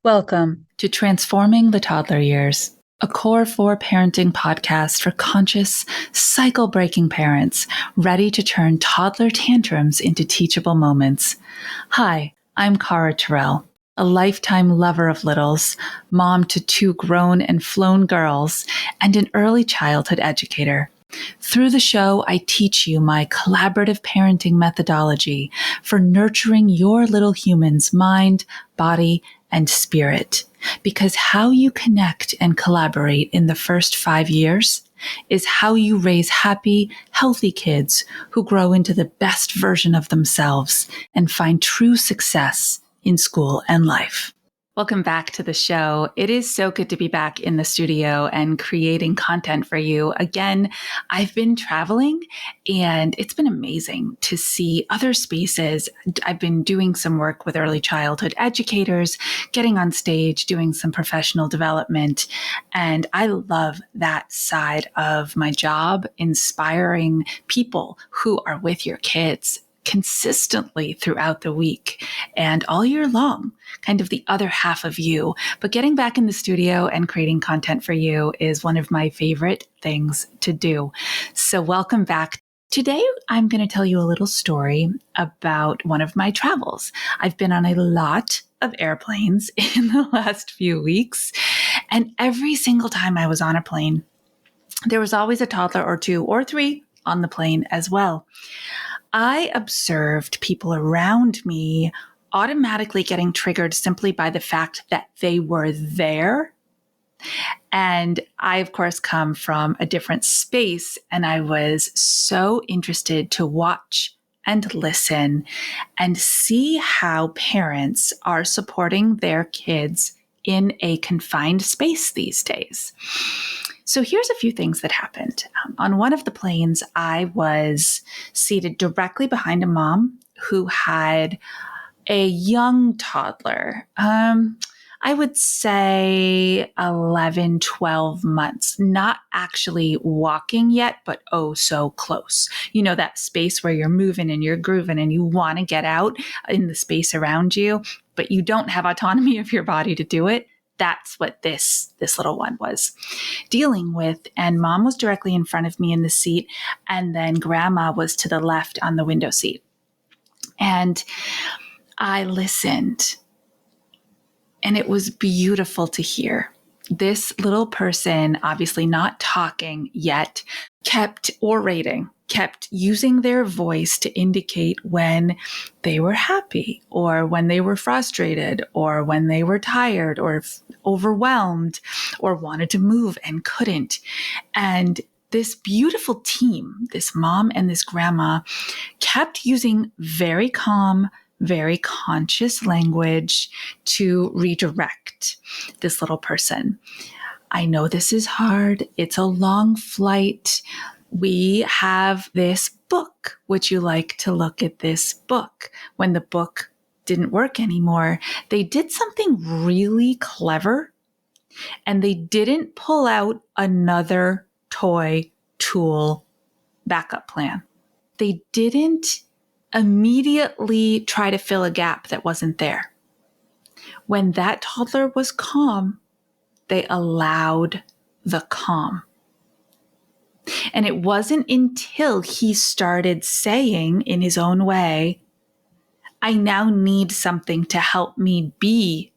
Welcome to Transforming the Toddler Years, a Core 4 parenting podcast for conscious, cycle-breaking parents ready to turn toddler tantrums into teachable moments. Hi, I'm Cara Tyrrell, a lifetime lover of littles, mom to 2 grown and flown girls, and an early childhood educator. Through the show, I teach you my collaborative parenting methodology for nurturing your little human's mind, body, and spirit. Because how you connect and collaborate in the first 5 years is how you raise happy, healthy kids who grow into the best version of themselves and find true success in school and life. Welcome back to the show. It is so good to be back in the studio and creating content for you. Again, I've been traveling and it's been amazing to see other spaces. I've been doing some work with early childhood educators, getting on stage, doing some professional development. And I love that side of my job, inspiring people who are with your kids consistently throughout the week and all year long, kind of the other half of you. But getting back in the studio and creating content for you is one of my favorite things to do. So welcome back. Today, I'm going to tell you a little story about one of my travels. I've been on a lot of airplanes in the last few weeks, and every single time I was on a plane, there was always a toddler or 2 or 3 on the plane as well. I observed people around me automatically getting triggered simply by the fact that they were there. And I, of course, come from a different space, and I was so interested to watch and listen and see how parents are supporting their kids in a confined space these days. So here's a few things that happened. On one of the planes, I was seated directly behind a mom who had a young toddler. I would say 11, 12 months, not actually walking yet, but oh, so close. You know, that space where you're moving and you're grooving and you want to get out in the space around you, but you don't have autonomy of your body to do it. That's what this little one was dealing with. And mom was directly in front of me in the seat. And then grandma was to the left on the window seat. And I listened. And it was beautiful to hear. This little person, obviously not talking yet, kept orating, kept using their voice to indicate when they were happy or when they were frustrated or when they were tired or overwhelmed or wanted to move and couldn't. And this beautiful team, this mom and this grandma, kept using very calm, very conscious language to redirect this little person. I know this is hard. It's a long flight. We have this book. Would you like to look at this book? When the book didn't work anymore, they did something really clever, and they didn't pull out another toy, tool, backup plan. They didn't immediately try to fill a gap that wasn't there. When that toddler was calm, they allowed the calm. And it wasn't until he started saying in his own way, I now need something to help me be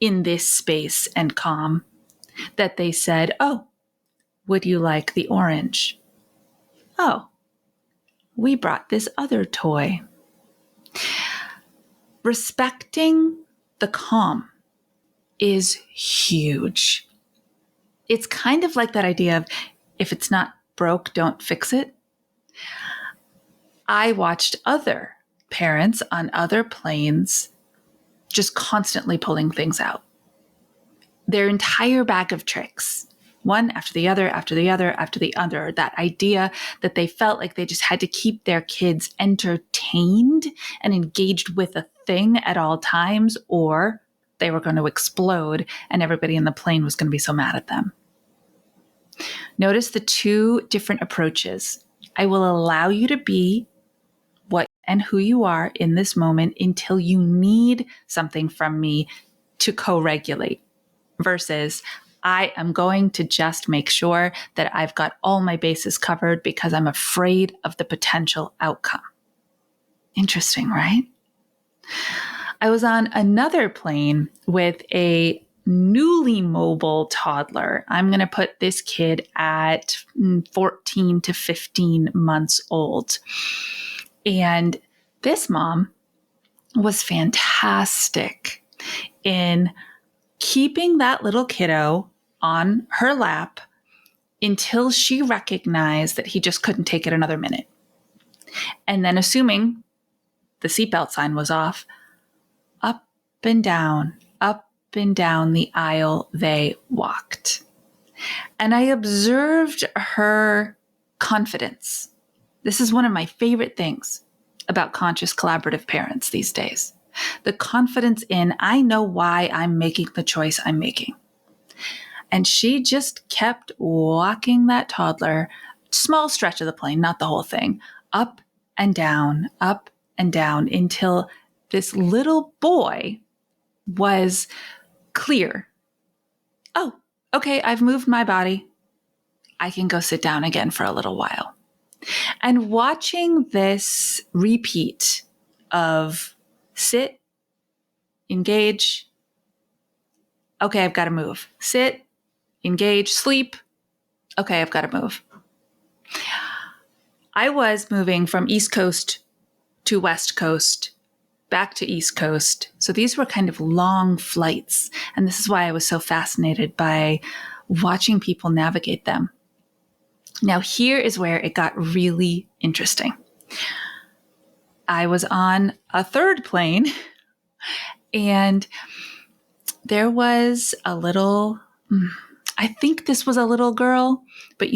in this space and calm, that they said, oh, would you like the orange? Oh, we brought this other toy. Respecting the calm is huge. It's kind of like that idea of if it's not broke, don't fix it. I watched other parents on other planes just constantly pulling things out. Their entire bag of tricks, one after the other, after the other, after the other. That idea that they felt like they just had to keep their kids entertained and engaged with a thing at all times, or they were going to explode and everybody in the plane was going to be so mad at them. Notice the 2 different approaches. I will allow you to be what and who you are in this moment until you need something from me to co-regulate versus I am going to just make sure that I've got all my bases covered because I'm afraid of the potential outcome. Interesting, right? I was on another plane with a newly mobile toddler. I'm going to put this kid at 14 to 15 months old. And this mom was fantastic in keeping that little kiddo on her lap until she recognized that he just couldn't take it another minute. And then, assuming the seatbelt sign was off, up and down the aisle they walked. And I observed her confidence. This is one of my favorite things about conscious collaborative parents these days. The confidence in, I know why I'm making the choice I'm making. And she just kept walking that toddler, small stretch of the plane, not the whole thing, up and down until this little boy was clear. Oh, okay, I've moved my body. I can go sit down again for a little while. And watching this repeat of sit, engage, okay, I've got to move. Sit, engage, sleep, okay, I've got to move. I was moving from East Coast to West Coast, back to East Coast. So these were kind of long flights. And this is why I was so fascinated by watching people navigate them. Now, here is where it got really interesting. I was on a third plane, and there was a little, I think this was a little girl, but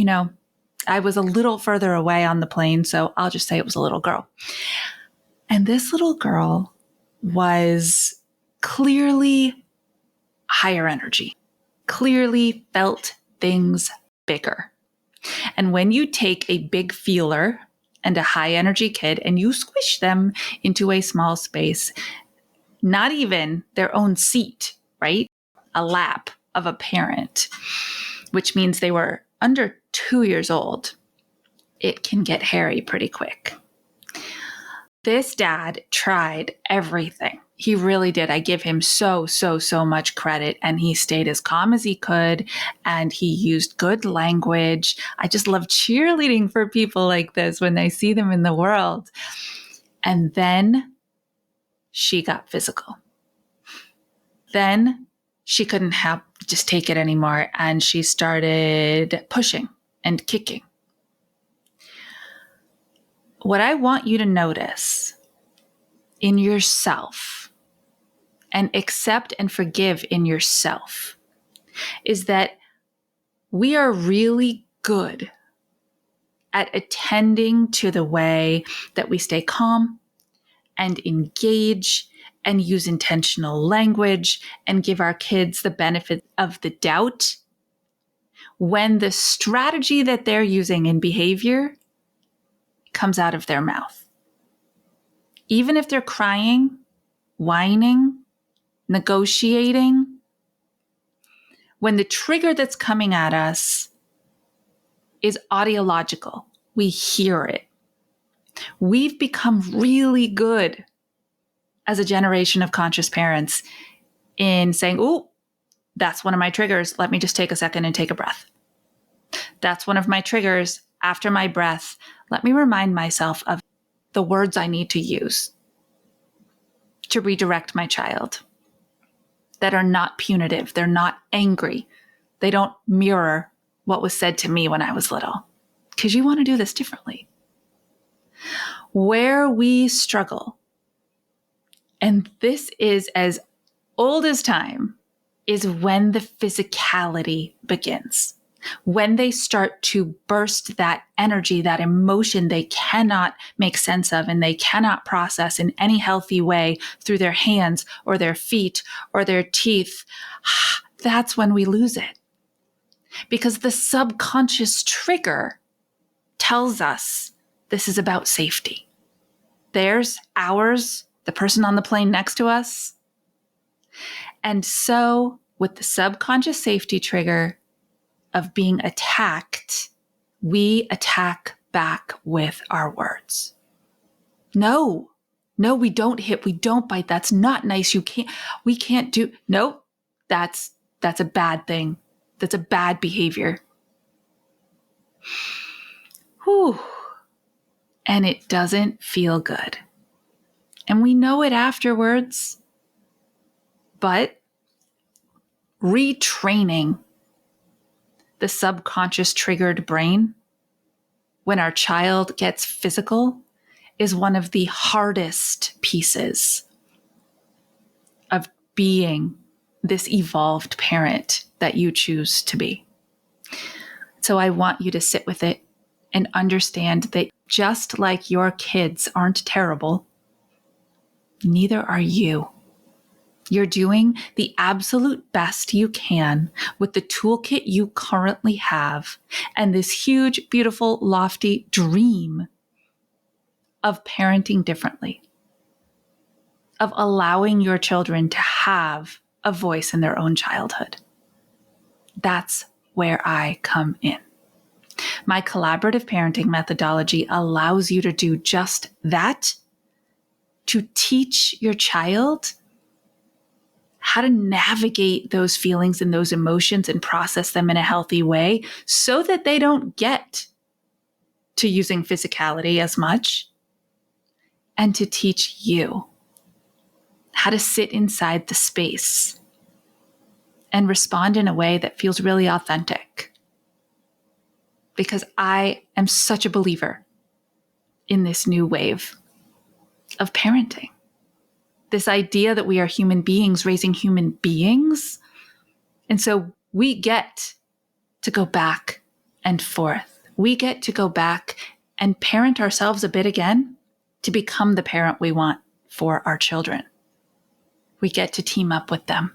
I was a little further away on the plane, so I'll just say it was a little girl. And this little girl was clearly higher energy, clearly felt things bigger. And when you take a big feeler and a high energy kid and you squish them into a small space, not even their own seat, right? A lap of a parent, which means they were under 2 years old, it can get hairy pretty quick. This dad tried everything. He really did. I give him so much credit. And he stayed as calm as he could. And he used good language. I just love cheerleading for people like this when I see them in the world. And then she got physical. Then she couldn't just take it anymore. And she started pushing and kicking. What I want you to notice in yourself and accept and forgive in yourself is that we are really good at attending to the way that we stay calm and engage and use intentional language and give our kids the benefit of the doubt when the strategy that they're using in behavior comes out of their mouth. Even if they're crying, whining, negotiating, when the trigger that's coming at us is audiological, we hear it. We've become really good as a generation of conscious parents in saying, oh, that's one of my triggers. Let me just take a second and take a breath. That's one of my triggers. After my breath, let me remind myself of the words I need to use to redirect my child that are not punitive. They're not angry. They don't mirror what was said to me when I was little, because you want to do this differently. Where we struggle, and this is as old as time, is when the physicality begins. When they start to burst that energy, that emotion they cannot make sense of and they cannot process in any healthy way through their hands or their feet or their teeth, that's when we lose it. Because the subconscious trigger tells us this is about safety. Theirs, ours, the person on the plane next to us. And so with the subconscious safety trigger of being attacked, we attack back with our words. No, we don't hit, we don't bite. That's not nice. We can't do, no, that's a bad thing. That's a bad behavior. Whew. And it doesn't feel good. And we know it afterwards, but retraining the subconscious triggered brain when our child gets physical is one of the hardest pieces of being this evolved parent that you choose to be. So I want you to sit with it and understand that just like your kids aren't terrible, neither are you. You're doing the absolute best you can with the toolkit you currently have and this huge, beautiful, lofty dream of parenting differently, of allowing your children to have a voice in their own childhood. That's where I come in. My collaborative parenting methodology allows you to do just that, to teach your child how to navigate those feelings and those emotions and process them in a healthy way so that they don't get to using physicality as much, and to teach you how to sit inside the space and respond in a way that feels really authentic. Because I am such a believer in this new wave of parenting. This idea that we are human beings raising human beings. And so we get to go back and forth. We get to go back and parent ourselves a bit again to become the parent we want for our children. We get to team up with them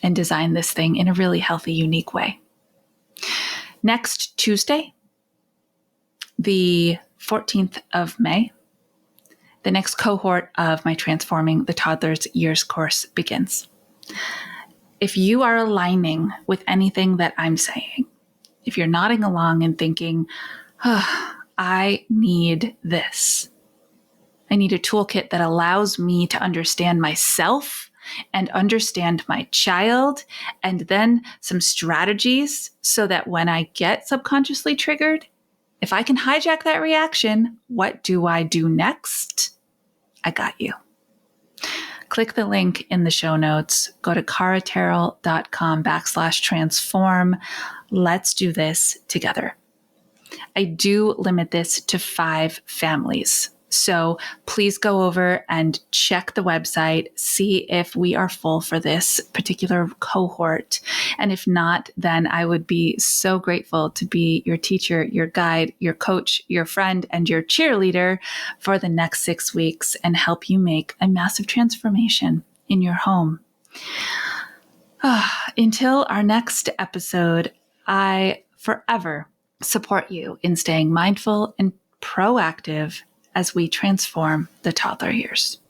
and design this thing in a really healthy, unique way. Next Tuesday, the 14th of May, the next cohort of my Transforming the Toddlers Years course begins. If you are aligning with anything that I'm saying, if you're nodding along and thinking, I need this. I need a toolkit that allows me to understand myself and understand my child, and then some strategies so that when I get subconsciously triggered, if I can hijack that reaction, what do I do next? I got you. Click the link in the show notes. Go to caratyrrell.com/transform. Let's do this together. I do limit this to 5 families. So please go over and check the website, see if we are full for this particular cohort. And if not, then I would be so grateful to be your teacher, your guide, your coach, your friend, and your cheerleader for the next 6 weeks and help you make a massive transformation in your home. Until our next episode, I forever support you in staying mindful and proactive as we transform the toddler years.